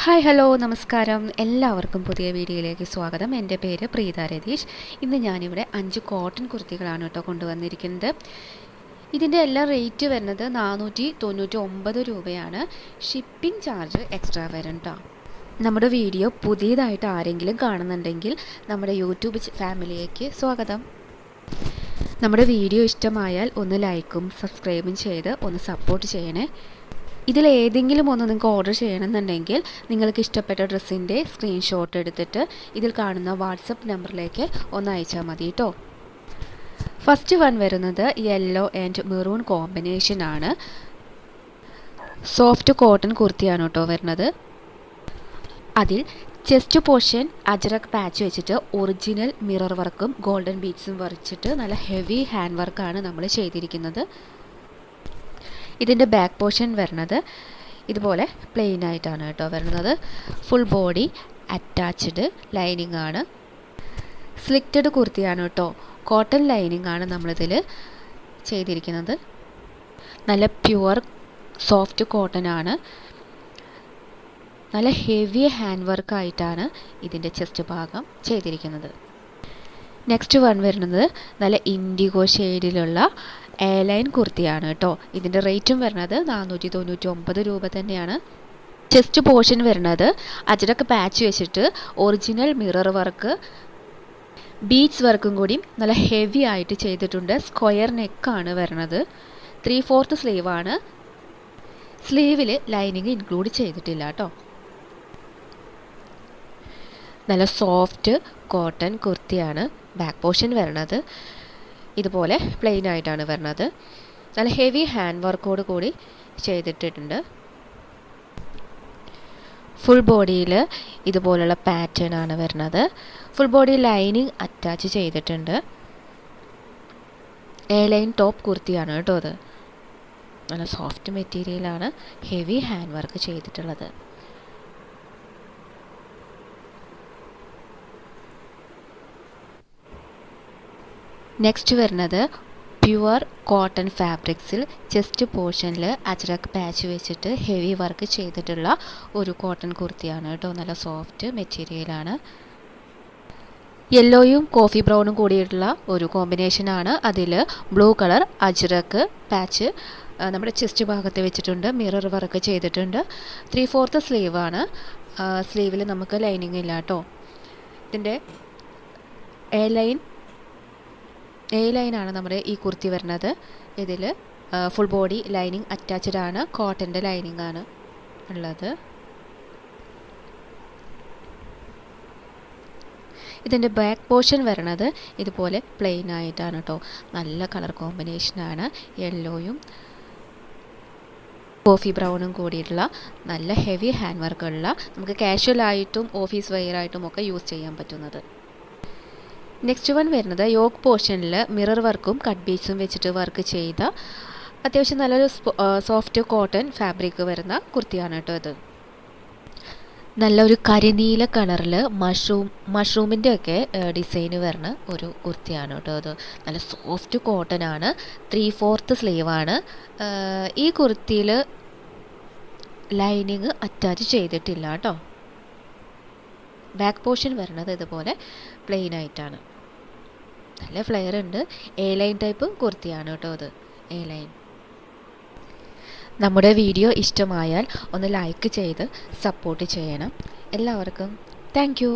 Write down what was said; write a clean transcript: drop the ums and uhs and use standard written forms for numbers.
Hi hello നമസ്കാരം. എല്ലാവർക്കും പുതിയ വീഡിയോയിലേക്ക് സ്വാഗതം. എൻ്റെ പേര് പ്രീത രതീഷ്. ഇന്ന് ഞാനിവിടെ 5 കോട്ടൺ കുർത്തികളാണ് കേട്ടോ കൊണ്ടുവന്നിരിക്കുന്നത്. ഇതിൻ്റെ എല്ലാം റേറ്റ് വരുന്നത് 499 രൂപയാണ്. ഷിപ്പിംഗ് ചാർജ് എക്സ്ട്രാ വരും കേട്ടോ. നമ്മുടെ വീഡിയോ പുതിയതായിട്ട് ആരെങ്കിലും കാണുന്നുണ്ടെങ്കിൽ നമ്മുടെ യൂട്യൂബ് ഫാമിലിയിലേക്ക് സ്വാഗതം. നമ്മുടെ വീഡിയോ ഇഷ്ടമായാൽ ഒന്ന് ലൈക്കും സബ്സ്ക്രൈബും ചെയ്ത് ഒന്ന് സപ്പോർട്ട് ചെയ്യണേ. ഇതിലേതെങ്കിലും ഒന്ന് നിങ്ങൾക്ക് ഓർഡർ ചെയ്യണമെന്നുണ്ടെങ്കിൽ നിങ്ങൾക്ക് ഇഷ്ടപ്പെട്ട ഡ്രസ്സിൻ്റെ സ്ക്രീൻഷോട്ട് എടുത്തിട്ട് ഇതിൽ കാണുന്ന വാട്സപ്പ് നമ്പറിലേക്ക് ഒന്ന് അയച്ചാൽ മതി കേട്ടോ. ഫസ്റ്റ് വൺ വരുന്നത് യെല്ലോ ആൻഡ് മെറൂൺ കോമ്പിനേഷനാണ്. സോഫ്റ്റ് കോട്ടൺ കുർത്തിയാണ് കേട്ടോ വരുന്നത്. അതിൽ ചെസ്റ്റ് പോർഷൻ അജ്രക് പാച്ച് വെച്ചിട്ട് ഒറിജിനൽ മിറർ വർക്കും ഗോൾഡൻ ബീഡ്സും വരച്ചിട്ട് നല്ല ഹെവി ഹാൻഡ് വർക്കാണ് നമ്മൾ ചെയ്തിരിക്കുന്നത്. ഇതിൻ്റെ ബാക്ക് പോർഷൻ വരുന്നത് ഇതുപോലെ പ്ലെയിൻ ആയിട്ടാണ് കേട്ടോ വരുന്നത്. ഫുൾ ബോഡി അറ്റാച്ച്ഡ് ലൈനിങ് ആണ്. സ്ലിക്റ്റഡ് കുർത്തിയാണ് കേട്ടോ. കോട്ടൺ ലൈനിങ് ആണ് നമ്മളിതിൽ ചെയ്തിരിക്കുന്നത്. നല്ല പ്യുവർ സോഫ്റ്റ് കോട്ടൺ ആണ്. നല്ല ഹെവി ഹാൻഡ് വർക്കായിട്ടാണ് ഇതിൻ്റെ ചെസ്റ്റ് ഭാഗം ചെയ്തിരിക്കുന്നത്. നെക്സ്റ്റ് വൺ വരുന്നത് നല്ല ഇൻഡിഗോ ഷെയ്ഡിലുള്ള എ ലൈൻ കുർത്തിയാണ് കേട്ടോ. ഇതിൻ്റെ റേറ്റും വരുന്നത് 499 രൂപ തന്നെയാണ്. ചെസ്റ്റ് പോർഷൻ വരുന്നത് അജ്രക് പാച്ച് വെച്ചിട്ട് ഒറിജിനൽ മിറർ വർക്ക് ബീഡ്സ് വർക്കും കൂടി നല്ല ഹെവി ആയിട്ട് ചെയ്തിട്ടുണ്ട്. സ്ക്വയർ നെക്കാണ് വരുന്നത്. 3/4 സ്ലീവാണ്. സ്ലീവിൽ ലൈനിങ് ഇൻക്ലൂഡ് ചെയ്തിട്ടില്ല കേട്ടോ. നല്ല സോഫ്റ്റ് കോട്ടൺ കുർത്തിയാണ്. ബാക്ക് പോർഷൻ വരുന്നത് ഇതുപോലെ പ്ലെയിൻ ആയിട്ടാണ് വരുന്നത്. നല്ല ഹെവി ഹാൻഡ് വർക്കോട് കൂടി ചെയ്തിട്ടുണ്ട്. ഫുൾ ബോഡിയിൽ ഇതുപോലുള്ള പാറ്റേൺ ആണ് വരുന്നത്. ഫുൾ ബോഡി ലൈനിങ് അറ്റാച്ച് ചെയ്തിട്ടുണ്ട്. എ ലൈൻ ടോപ്പ് കുർത്തിയാണ് കേട്ടോ അത്. നല്ല സോഫ്റ്റ് മെറ്റീരിയലാണ്. ഹെവി ഹാൻഡ് വർക്ക് ചെയ്തിട്ടുള്ളത്. നെക്സ്റ്റ് വരുന്നത് പ്യുവർ കോട്ടൺ ഫാബ്രിക്സിൽ ചെസ്റ്റ് പോർഷനിൽ അജ്രക് പാച്ച് വെച്ചിട്ട് ഹെവി വർക്ക് ചെയ്തിട്ടുള്ള ഒരു കോട്ടൺ കുർത്തിയാണ് കേട്ടോ. നല്ല സോഫ്റ്റ് മെറ്റീരിയലാണ്. യെല്ലോയും കോഫി ബ്രൗണും കൂടിയിട്ടുള്ള ഒരു കോമ്പിനേഷനാണ്. അതിൽ ബ്ലൂ കളർ അജ്രക് പാച്ച് നമ്മുടെ ചെസ്റ്റ് ഭാഗത്ത് വെച്ചിട്ടുണ്ട്. മിറർ വർക്ക് ചെയ്തിട്ടുണ്ട്. 3/4 സ്ലീവാണ്. സ്ലീവിൽ നമുക്ക് ലൈനിങ് ഇല്ല കേട്ടോ. ഇതിൻ്റെ എ ലൈനാണ് നമ്മുടെ ഈ കുർത്തി വരുന്നത്. ഇതിൽ ഫുൾ ബോഡി ലൈനിങ് അറ്റാച്ച്ഡ് ആണ്. കോട്ടൻ്റെ ലൈനിങ് ആണ് ഉള്ളത്. ഇതിൻ്റെ ബാക്ക് പോർഷൻ വരുന്നത് ഇതുപോലെ പ്ലെയിൻ ആയിട്ടാണ് കേട്ടോ. നല്ല കളർ കോമ്പിനേഷനാണ്. യെല്ലോയും കോഫി ബ്രൗണും കൂടിയിട്ടുള്ള നല്ല ഹെവി ഹാൻഡ് വർക്കുള്ള നമുക്ക് കാഷ്വലായിട്ടും ഓഫീസ് വെയർ ആയിട്ടും ഒക്കെ യൂസ് ചെയ്യാൻ പറ്റുന്നത്. നെക്സ്റ്റ് വൺ വരുന്നത് യോക്ക് പോർഷനിൽ മിറർ വർക്കും കട്ട് ബീഡ്സും വെച്ചിട്ട് വർക്ക് ചെയ്ത അത്യാവശ്യം നല്ലൊരു സോഫ്റ്റ് കോട്ടൺ ഫാബ്രിക് വരുന്ന കുർത്തിയാണ് കേട്ടോ ഇത്. നല്ലൊരു കരിനീല കളറിൽ മഷ്റൂമിൻ്റെ ഒക്കെ ഡിസൈന് വരുന്ന ഒരു കുർത്തിയാണ് കേട്ടോ ഇത്. നല്ല സോഫ്റ്റ് കോട്ടൺ ആണ്. 3/4 സ്ലീവാണ്. ഈ കുർത്തിയിൽ ലൈനിങ് അറ്റാച്ച് ചെയ്തിട്ടില്ല കേട്ടോ. ബാക്ക് പോർഷൻ വരുന്നത് ഇതുപോലെ പ്ലെയിൻ ആയിട്ടാണ്. നല്ല ഫ്ലെയർ ഉണ്ട്. എ ലൈൻ ടൈപ്പ് കുർത്തിയാണ് കേട്ടോ അത്. A line. നമ്മുടെ വീഡിയോ ഇഷ്ടമായാൽ ഒന്ന് ലൈക്ക് ചെയ്ത് സപ്പോർട്ട് ചെയ്യണം. എല്ലാവർക്കും താങ്ക് യു.